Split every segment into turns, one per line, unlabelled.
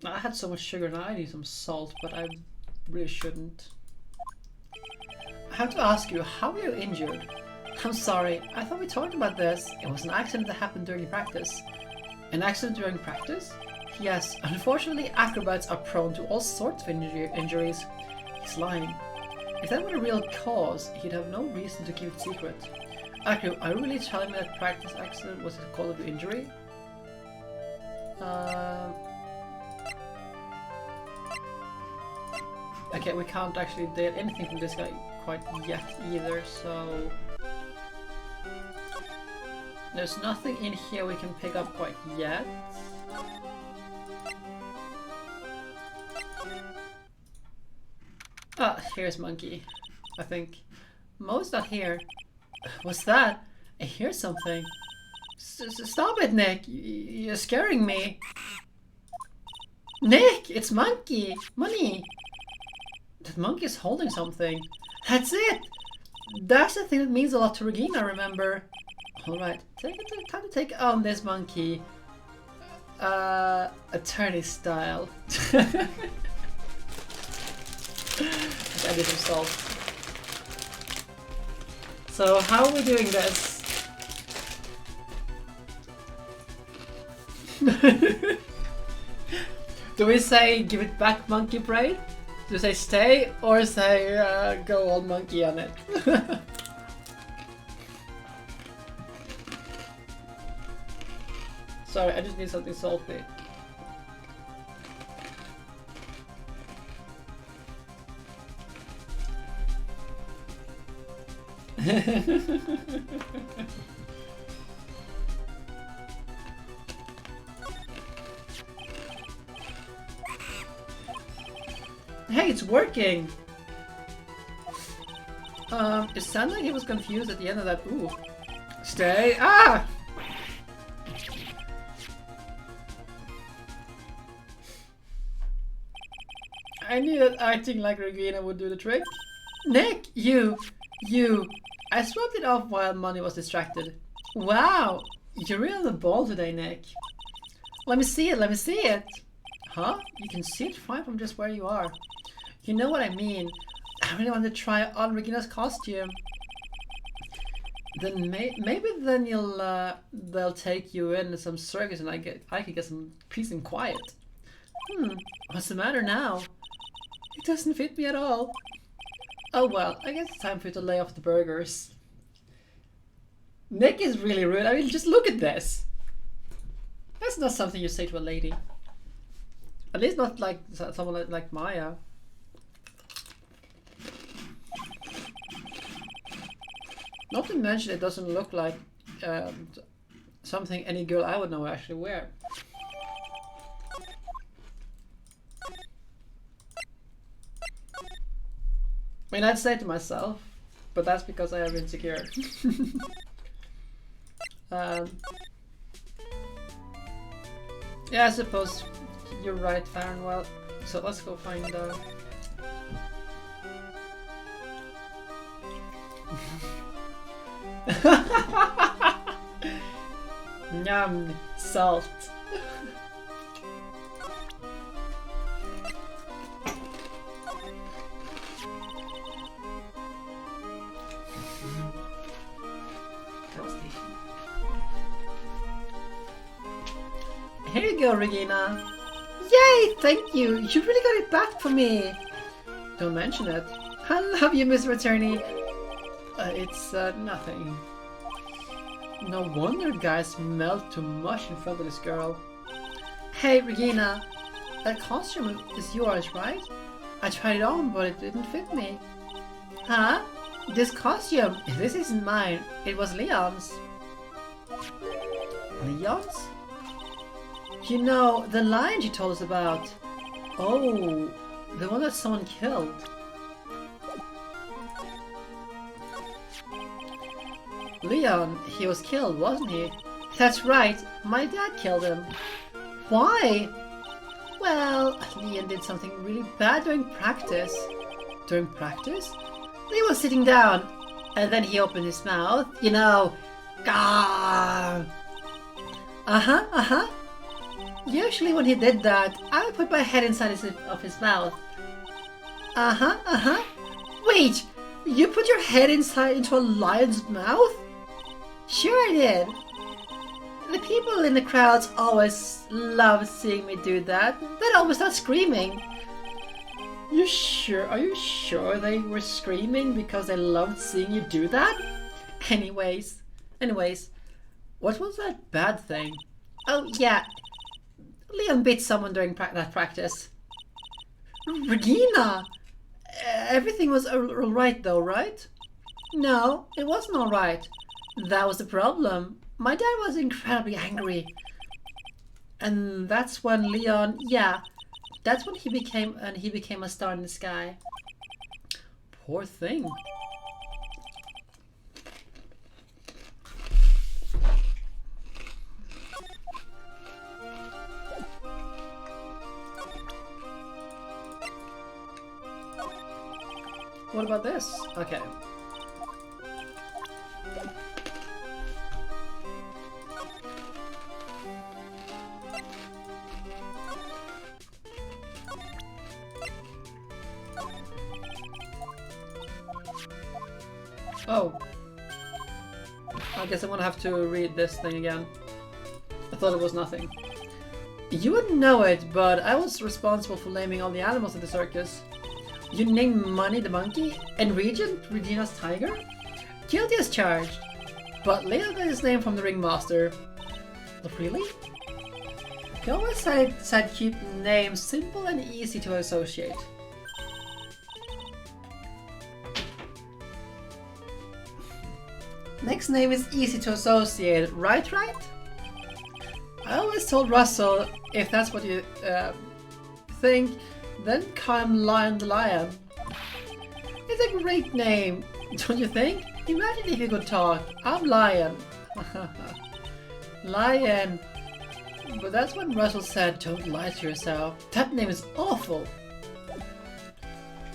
I had so much sugar now I need some salt, but I really shouldn't. I have to ask you, how were you injured? I'm sorry, I thought we talked about this. It was an accident that happened during practice. An accident during practice? Yes, unfortunately acrobats are prone to all sorts of injuries. He's lying. If that were the real cause, he'd have no reason to keep it secret. Akru, are you really telling me that practice accident was the cause of your injury? Okay, we can't actually get anything from this guy quite yet either, so... There's nothing in here we can pick up quite yet. Ah, here's Monkey, I think. Mo's not here. What's that? I hear something. Stop it, Nick! You're scaring me. Nick! It's Monkey! Money! That monkey is holding something. That's it! That's the thing that means a lot to Regina, remember? Alright, time to take on this monkey. Attorney style. Let's add some salt. So, how are we doing this? Do we say give it back, monkey brain? Do we say stay or say go all monkey on it? Sorry, I just need something salty. Hey, it's working! It sounded like he was confused at the end of that. Ooh. Stay. Ah! I knew that acting like Regina would do the trick. Nick, you. I swapped it off while Money was distracted. Wow, you're really on the ball today, Nick. Let me see it. Huh? You can see it fine from just where you are. You know what I mean. I really want to try on Regina's costume. Then maybe then they'll take you in some circus and I could get some peace and quiet. What's the matter now? It doesn't fit me at all. Oh well, I guess it's time for you to lay off the burgers. Nick is really rude. I mean, just look at this. That's not something you say to a lady. At least not like someone like Maya. Not to mention it doesn't look like something any girl I would know actually wear. I mean, I'd say it to myself, but that's because I am insecure. Yeah, I suppose you're right, Farnwell. So let's go find Yum, salt. Here you go, Regina. Yay, thank you. You really got it back for me. Don't mention it. I love you, Mr. Attorney. It's nothing. No wonder guys melt too much in front of this girl. Hey, Regina. That costume is yours, right? I tried it on, but it didn't fit me. Huh? This costume? This isn't mine. It was Leon's. Leon's? You know, the lion you told us about. Oh, the one that someone killed. Leon, he was killed, wasn't he? That's right, my dad killed him. Why? Well, Leon did something really bad during practice. During practice? He was sitting down, and then he opened his mouth, you know. Gah! Uh-huh. Usually when he did that, I would put my head inside of his mouth. Uh-huh, uh-huh. Wait! You put your head into a lion's mouth? Sure I did. The people in the crowds always love seeing me do that. They'd always start screaming. You sure? Are you sure they were screaming because they loved seeing you do that? Anyways, what was that bad thing? Oh yeah, Leon bit someone during that practice. Regina! Everything was alright though, right? No, it wasn't alright. That was the problem. My dad was incredibly angry. And that's when Leon, yeah, that's when he became a star in the sky. Poor thing. What about this? Okay. Oh. I guess I'm gonna have to read this thing again. I thought it was nothing. You wouldn't know it, but I was responsible for naming all the animals in the circus. You named Money the monkey and Regina's tiger? Guilty as charged. But Leo got his name from the ringmaster. Really? He always said keep names simple and easy to associate. Next name is easy to associate, right? I always told Russell, if that's what you think, then call him Lion the Lion. It's a great name, don't you think? Imagine if you could talk. I'm Lion. Lion. But that's when Russell said, don't lie to yourself. That name is awful.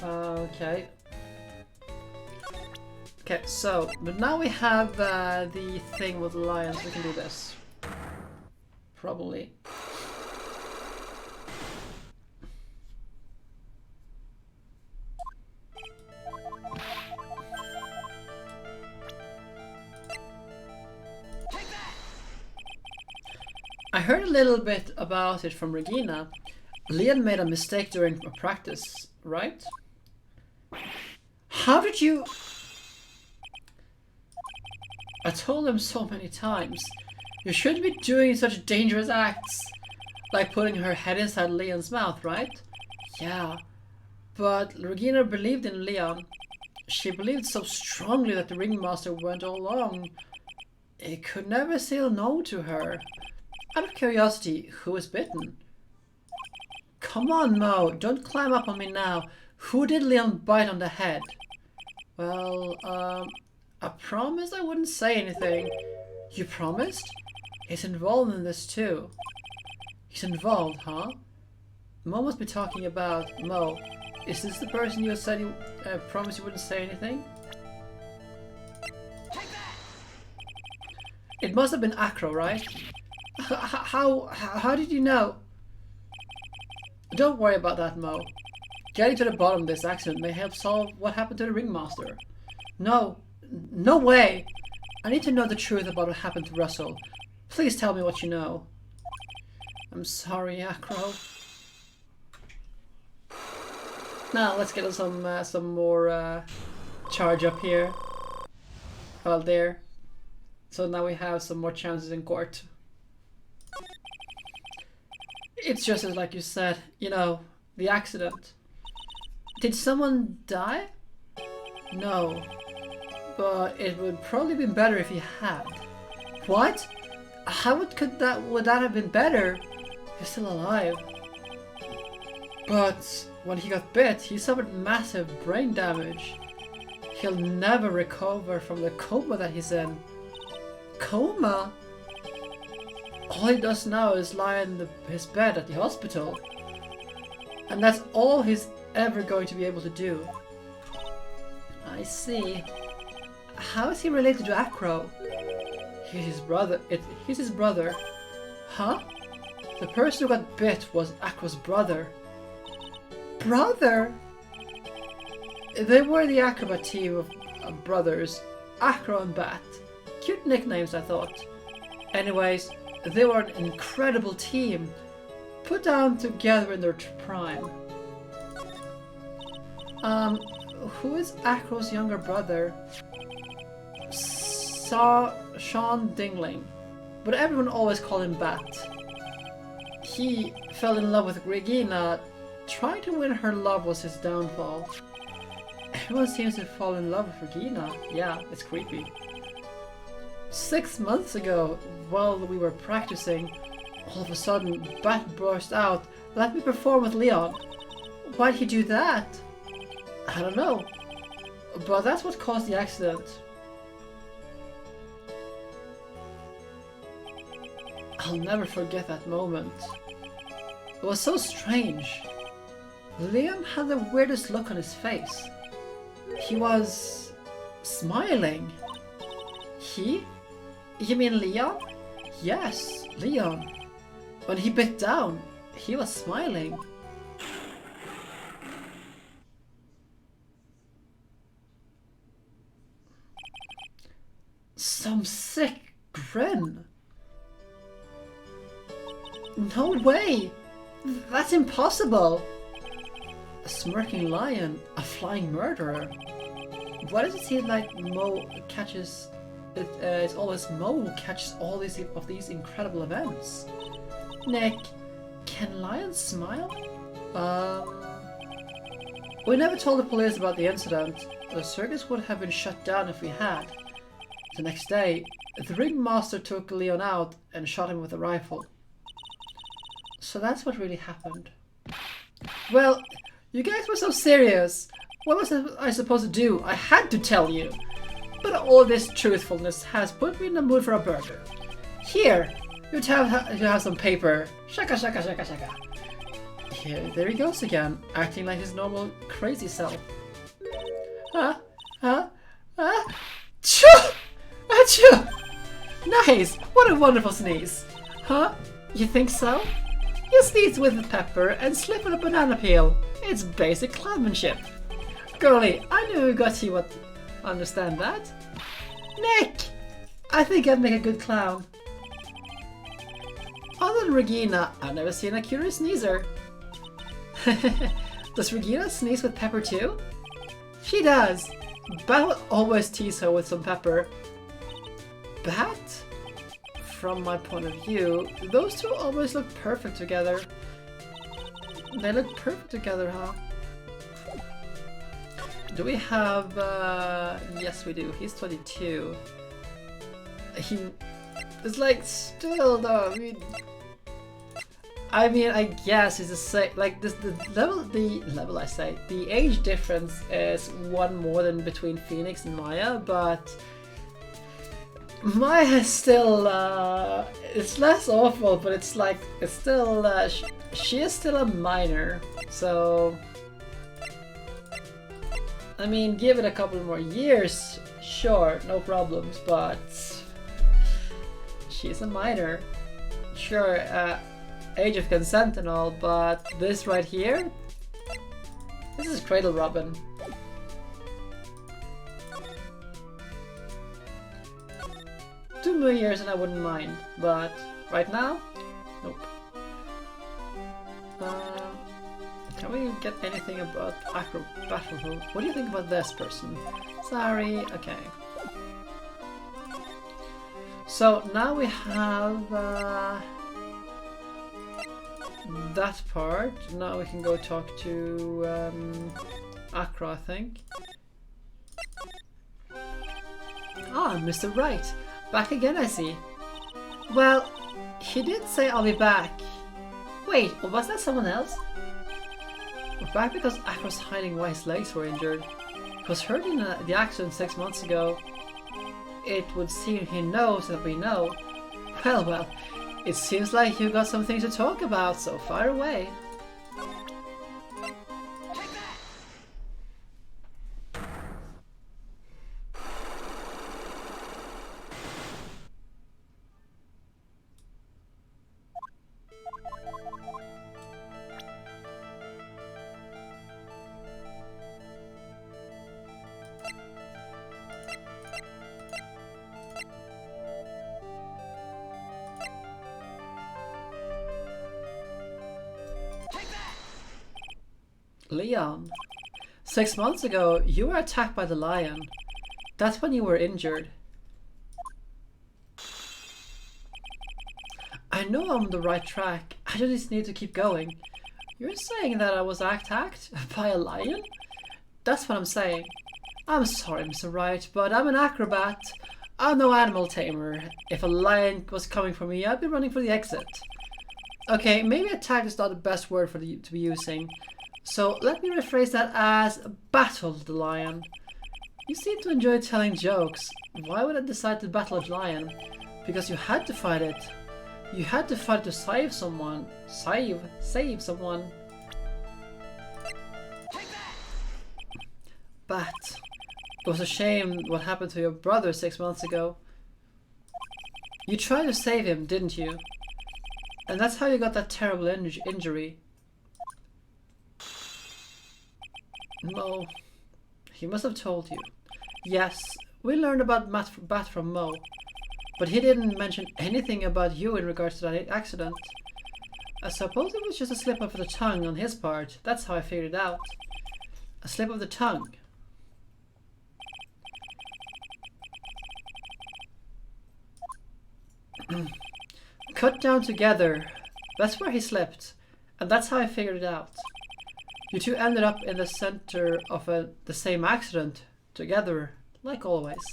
Okay. Okay, so, but now we have the thing with the lions. We can do this. Probably. I heard a little bit about it from Regina. Leon made a mistake during a practice, right? How did you... I told him so many times. You shouldn't be doing such dangerous acts. Like putting her head inside Leon's mouth, right? Yeah. But Regina believed in Leon. She believed so strongly that the ringmaster went all along. He could never say no to her. Out of curiosity, who was bitten? Come on, Mo, don't climb up on me now. Who did Leon bite on the head? Well, I promised I wouldn't say anything. You promised? He's involved in this too. He's involved, huh? Mo must be talking about Mo. Is this the person you said you promised you wouldn't say anything? It must have been Acro, right? How did you know? Don't worry about that, Mo. Getting to the bottom of this accident may help solve what happened to the ringmaster. No way! I need to know the truth about what happened to Russell. Please tell me what you know. I'm sorry, Acro. Now let's get some more charge up here. Well, there. So now we have some more chances in court. It's just as like you said, you know, the accident. Did someone die? No. But it would probably been better if he had. What? How would that have been better? He's still alive. But when he got bit, he suffered massive brain damage. He'll never recover from the coma that he's in. Coma? All he does now is lie in his bed at the hospital. And that's all he's ever going to be able to do. I see. How is he related to Acro? He's his brother. He's his brother. Huh? The person who got bit was Acro's brother. Brother? They were the acrobat team of brothers, Acro and Bat. Cute nicknames, I thought. Anyways, they were an incredible team, put down together in their prime. Who is Acro's younger brother? Sean Dingling, but everyone always called him Bat. He fell in love with Regina. Trying to win her love was his downfall. Everyone seems to fall in love with Regina. Yeah, it's creepy. 6 months ago, while we were practicing, all of a sudden, Bat burst out, "Let me perform with Leon." Why'd he do that? I don't know. But that's what caused the accident. I'll never forget that moment. It was so strange. Leon had the weirdest look on his face. He was smiling. He? You mean Leon? Yes, Leon. When he bit down, he was smiling. Some sick grin. No way! That's impossible! A smirking lion, a flying murderer. Why does it seem like Mo catches... it's always Mo who catches all of these incredible events? Nick, can lions smile? We never told the police about the incident. The circus would have been shut down if we had. The next day, the ringmaster took Leon out and shot him with a rifle. So that's what really happened. Well, you guys were so serious. What was I supposed to do? I had to tell you. But all this truthfulness has put me in the mood for a burger. Here, you have some paper. Shaka shaka shaka shaka. Here, there he goes again, acting like his normal crazy self. Achoo! Achoo! Nice! What a wonderful sneeze. Huh? You think so? You sneeze with pepper and slip on a banana peel. It's basic clownmanship. Girlie, I knew you understand that. Nick! I think I'd make a good clown. Other than Regina, I've never seen a curious sneezer. Does Regina sneeze with pepper too? She does. Bat will always tease her with some pepper. Bat? From my point of view, those two always look perfect together. They look perfect together, huh? Do we have... yes, we do. He's 22. It's like, still though, I mean, I guess it's the same. Like the age difference is one more than between Phoenix and Maya, but Maya is still, it's less awful, but it's like, it's still, she is still a minor, so, I mean, give it a couple more years, sure, no problems, but she's a minor. Sure, age of consent and all, but this right here, this is Cradle Robin. Two more years and I wouldn't mind, but right now, nope. Can we get anything about Acrobat from who? What do you think about this person? Sorry, okay. So now we have that part. Now we can go talk to Acro, I think. Ah, Mr. Wright. Back again, I see. Well, he did say I'll be back. Wait, was that someone else? We're back because Acro's hiding why his legs were injured. He was hurt in the accident 6 months ago. It would seem he knows that we know. Well, it seems like you got something to talk about, so fire away. Leon, 6 months ago, you were attacked by the lion. That's when you were injured. I know I'm on the right track. I just need to keep going. You're saying that I was attacked by a lion? That's what I'm saying. I'm sorry, Mr. Wright, but I'm an acrobat. I'm no animal tamer. If a lion was coming for me, I'd be running for the exit. Okay, maybe attack is not the best word to be using. So let me rephrase that as battle the lion. You seem to enjoy telling jokes. Why would I decide to battle a lion? Because you had to fight it. You had to fight to save someone. Save someone. Bat. It was a shame what happened to your brother 6 months ago. You tried to save him, didn't you? And that's how you got that terrible injury. Mo. He must have told you. Yes, we learned about Bat from Mo. But he didn't mention anything about you in regards to that accident. I suppose it was just a slip of the tongue on his part. That's how I figured it out. A slip of the tongue. Cut down together. That's where he slipped. And that's how I figured it out. You two ended up in the center of the same accident. Together. Like always.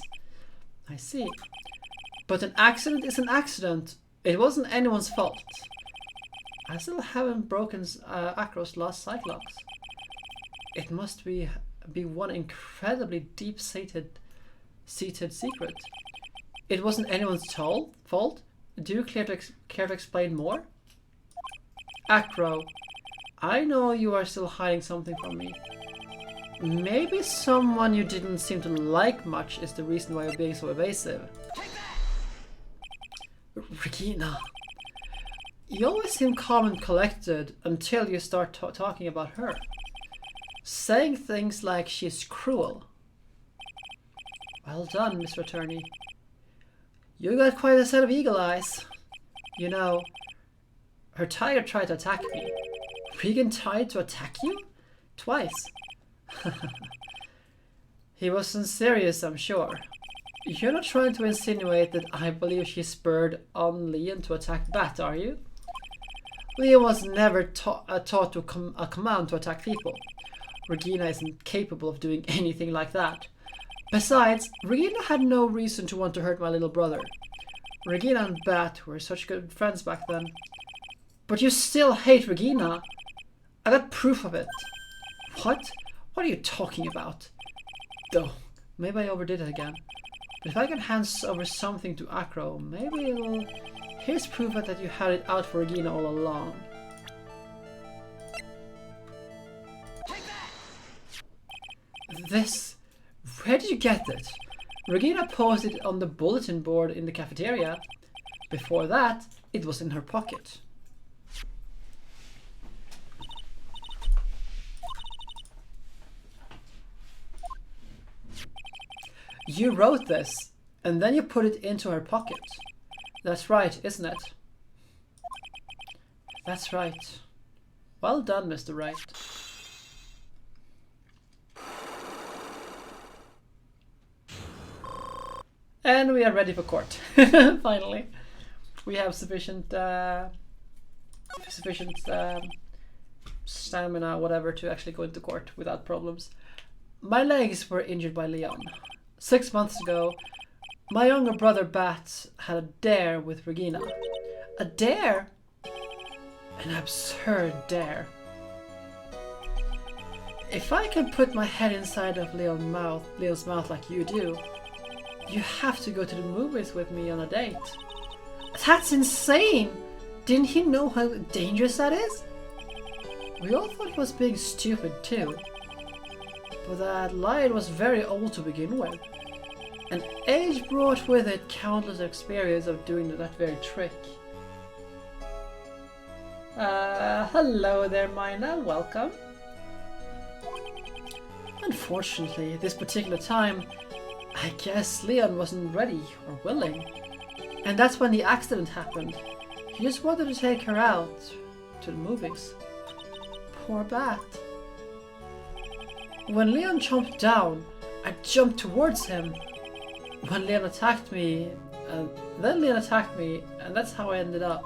I see. But an accident is an accident. It wasn't anyone's fault. I still haven't broken Acro's last Cyclops. It must be one incredibly deep-seated secret. It wasn't anyone's fault? Do you care to explain more? Acro, I know you are still hiding something from me. Maybe someone you didn't seem to like much is the reason why you're being so evasive. Regina, you always seem calm and collected until you start talking about her. Saying things like she's cruel. Well done, Mr. Attorney. You got quite a set of eagle eyes. You know, her tiger tried to attack me. Regan tried to attack you? Twice. He wasn't serious, I'm sure. You're not trying to insinuate that I believe she spurred on Leon to attack Bat, are you? Leon was never taught a command to attack people. Regina isn't capable of doing anything like that. Besides, Regina had no reason to want to hurt my little brother. Regina and Bat were such good friends back then. But you still hate Regina. I got proof of it. What? What are you talking about? Though, maybe I overdid it again. But if I can hand over something to Acro, maybe it'll... Here's proof that you had it out for Regina all along. This... Where did you get it? Regina posted it on the bulletin board in the cafeteria. Before that, it was in her pocket. You wrote this, and then you put it into her pocket. That's right, isn't it? That's right. Well done, Mr. Wright. And we are ready for court. Finally. We have sufficient stamina, whatever, to actually go into court without problems. My legs were injured by Leon. 6 months ago, my younger brother Bat had a dare with Regina. A dare? An absurd dare. If I can put my head inside of Leo's mouth like you do, you have to go to the movies with me on a date. That's insane! Didn't he know how dangerous that is? We all thought he was being stupid too. But that lion was very old to begin with. And age brought with it countless experience of doing that very trick. Hello there, Mina. Welcome. Unfortunately, this particular time, I guess Leon wasn't ready or willing. And that's when the accident happened. He just wanted to take her out to the movies. Poor Bat. When Leon jumped down, I jumped towards him. When Leon attacked me, then Leon attacked me, and that's how I ended up.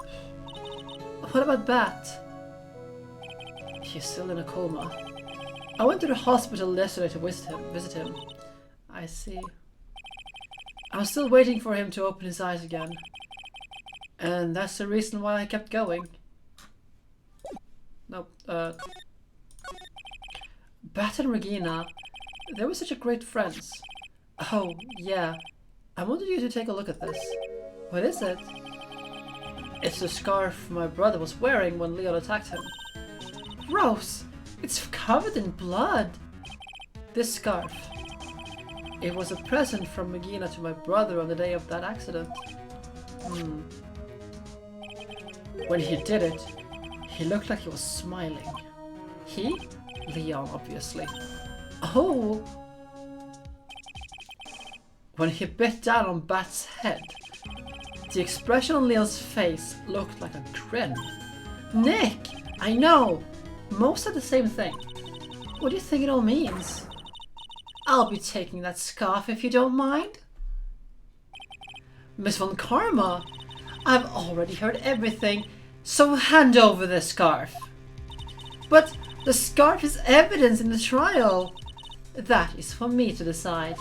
What about Bat? He's still in a coma. I went to the hospital yesterday to visit him. I see. I'm still waiting for him to open his eyes again. And that's the reason why I kept going. Nope, Bat and Regina, they were such a great friends. Oh, yeah. I wanted you to take a look at this. What is it? It's the scarf my brother was wearing when Leon attacked him. Gross! It's covered in blood! This scarf. It was a present from Regina to my brother on the day of that accident. When he did it, he looked like he was smiling. He? Leon, obviously. Oh! When he bit down on Bat's head, the expression on Leon's face looked like a grin. Nick! I know! Most said the same thing. What do you think it all means? I'll be taking that scarf if you don't mind. Miss Von Karma, I've already heard everything, so hand over the scarf. But the scarf is evidence in the trial. That is for me to decide.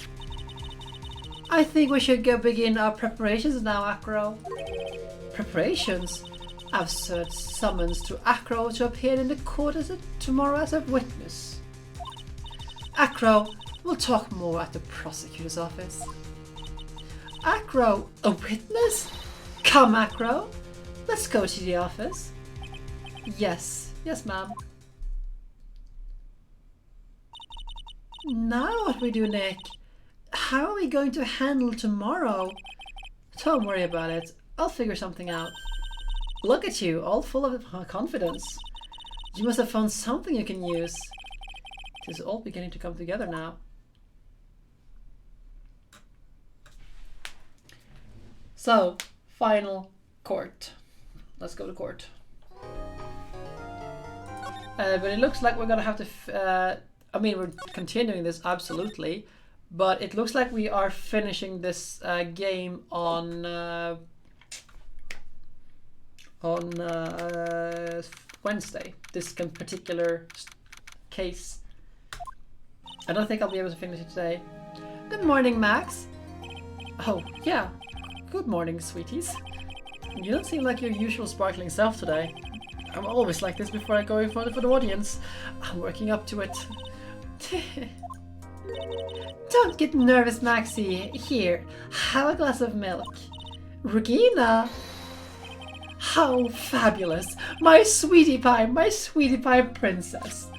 I think we should begin our preparations now, Acro. Preparations? I've served summons to Acro to appear in the court tomorrow as a witness. Acro, we'll talk more at the prosecutor's office. Acro, a witness? Come, Acro. Let's go to the office. Yes, ma'am. Now what we do, Nick? How are we going to handle tomorrow? Don't worry about it. I'll figure something out. Look at you, all full of confidence. You must have found something you can use. It is all beginning to come together now. So, final court. Let's go to court. But it looks like we're gonna have to... I mean, we're continuing this, absolutely. But it looks like we are finishing this game on Wednesday. This particular case. I don't think I'll be able to finish it today. Good morning, Max. Oh, yeah. Good morning, sweeties. You don't seem like your usual sparkling self today. I'm always like this before I go in front of an audience. I'm working up to it. Don't get nervous, Maxie. Here, have a glass of milk. Regina! How fabulous! My sweetie pie princess.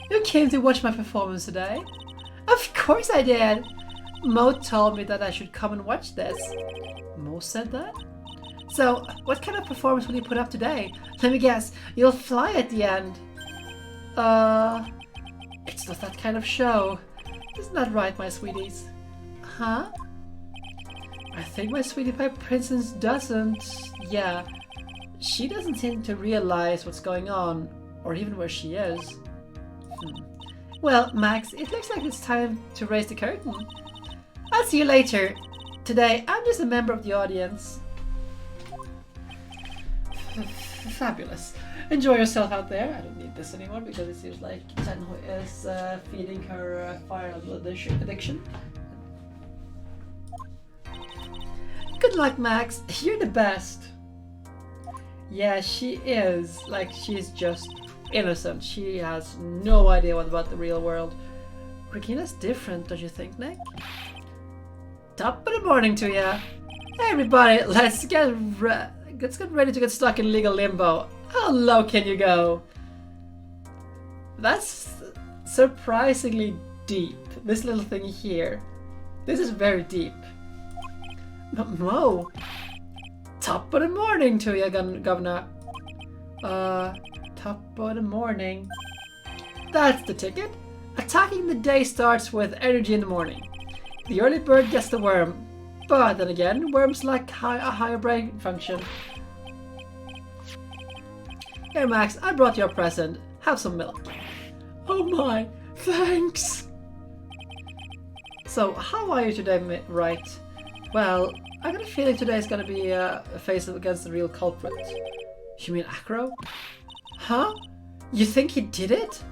You came to watch my performance today? Of course I did! Mo told me that I should come and watch this. Mo said that? So, what kind of performance will you put up today? Let me guess, you'll fly at the end. It's not that kind of show. Isn't that right, my sweeties? Huh? I think my sweetie pie princess doesn't. Yeah. She doesn't seem to realize what's going on, or even where she is. Well, Max, it looks like it's time to raise the curtain. I'll see you later. Today, I'm just a member of the audience. Fabulous. Enjoy yourself out there. I don't need this anymore because it seems like Tenho is feeding her fire and blood addiction. Good luck, Max. You're the best. Yeah, she is. Like, she's just innocent. She has no idea what about the real world. Regina's different, don't you think, Nick? Top of the morning to ya. Hey, everybody, let's get ready to get stuck in legal limbo. How low can you go? That's surprisingly deep. This little thing here. This is very deep. Mo. Top of the morning to you, Governor. Top of the morning. That's the ticket. Attacking the day starts with energy in the morning. The early bird gets the worm. But then again, worms like a higher brain function. Here, Max, I brought you a present. Have some milk. Oh my, Thanks! So, how are you today, Wright? Well, I got a feeling today is gonna be a face against the real culprit. You mean Acro? Huh? You think he did it?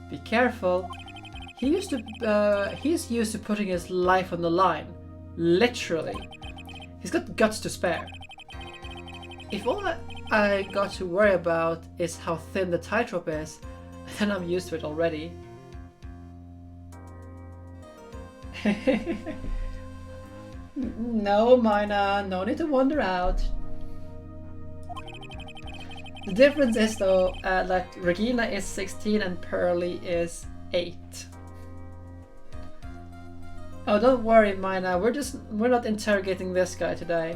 Be careful. He's used to putting his life on the line. Literally. He's got guts to spare. If all I got to worry about is how thin the tightrope is, then I'm used to it already. No, Mina, no need to wander out. The difference is though that Regina is 16 and Pearly is 8. Oh, don't worry, Mina. We're not interrogating this guy today.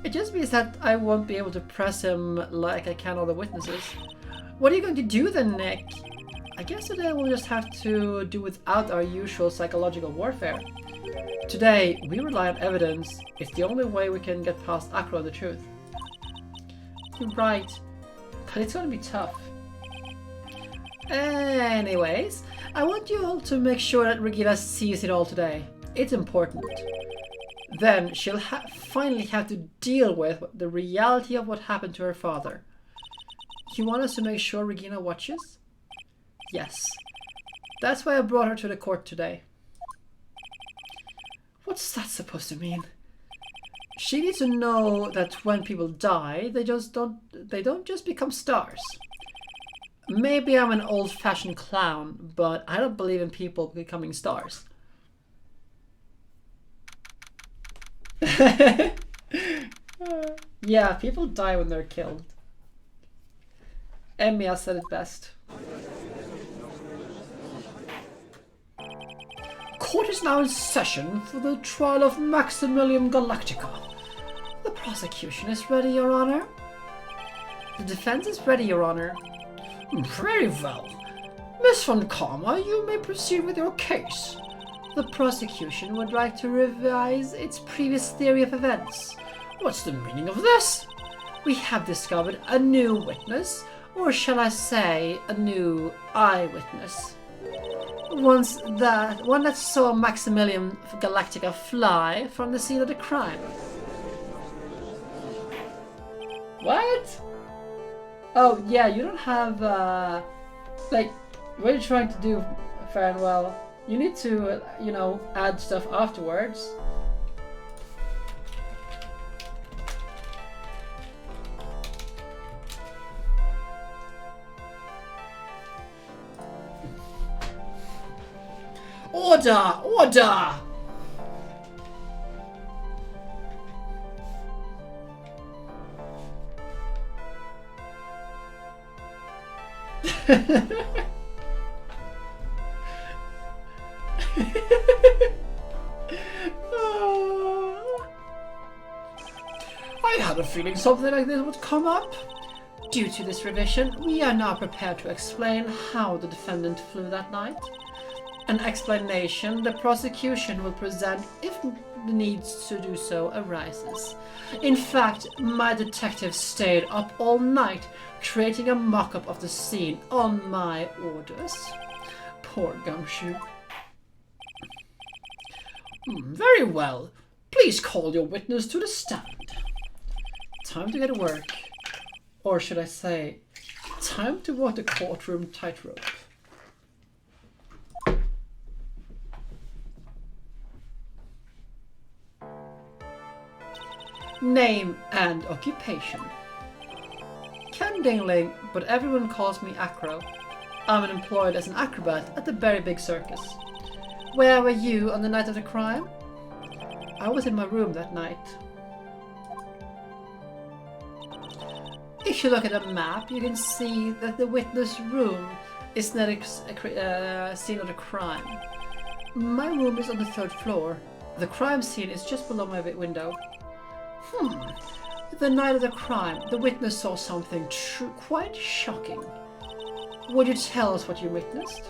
It just means that I won't be able to press him like I can other witnesses. What are you going to do then, Nick? I guess today we'll just have to do without our usual psychological warfare. Today, we rely on evidence. It's the only way we can get past Acro and the truth. You're right, but it's gonna be tough. Anyways, I want you all to make sure that Regina sees it all today. It's important. Then she'll finally have to deal with the reality of what happened to her father. You want us to make sure Regina watches? Yes. That's why I brought her to the court today. What's that supposed to mean? She needs to know that when people die, they don't just become stars. Maybe I'm an old-fashioned clown, but I don't believe in people becoming stars. Yeah, people die when they're killed. Emiya said it best. Court is now in session for the trial of Maximilian Galactica. The prosecution is ready, Your Honor. The defense is ready, Your Honor. Very well. Miss von Karma, you may proceed with your case. The prosecution would like to revise its previous theory of events. What's the meaning of this? We have discovered a new witness, or shall I say, a new eyewitness. One that saw Maximilian Galactica fly from the scene of the crime. What? Oh yeah, you don't have like what are you trying to do, fair and well? You need to you know, add stuff afterwards. Order! Order! I had a feeling something like this would come up. Due to this revision, we are now prepared to explain how the defendant flew that night. An explanation the prosecution will present if the need to do so arises. In fact, my detective stayed up all night creating a mock-up of the scene on my orders. Poor Gumshoe. Very well. Please call your witness to the stand. Time to get to work. Or should I say, time to walk the courtroom tightrope. Name and occupation. Ken Dingling, but everyone calls me Acro. I'm employed as an acrobat at the Berry Big Circus. Where were you on the night of the crime? I was in my room that night. If you look at a map, you can see that the witness room is near the scene of the crime. My room is on the 3rd floor. The crime scene is just below my window. The night of the crime, the witness saw something quite shocking. Would you tell us what you witnessed?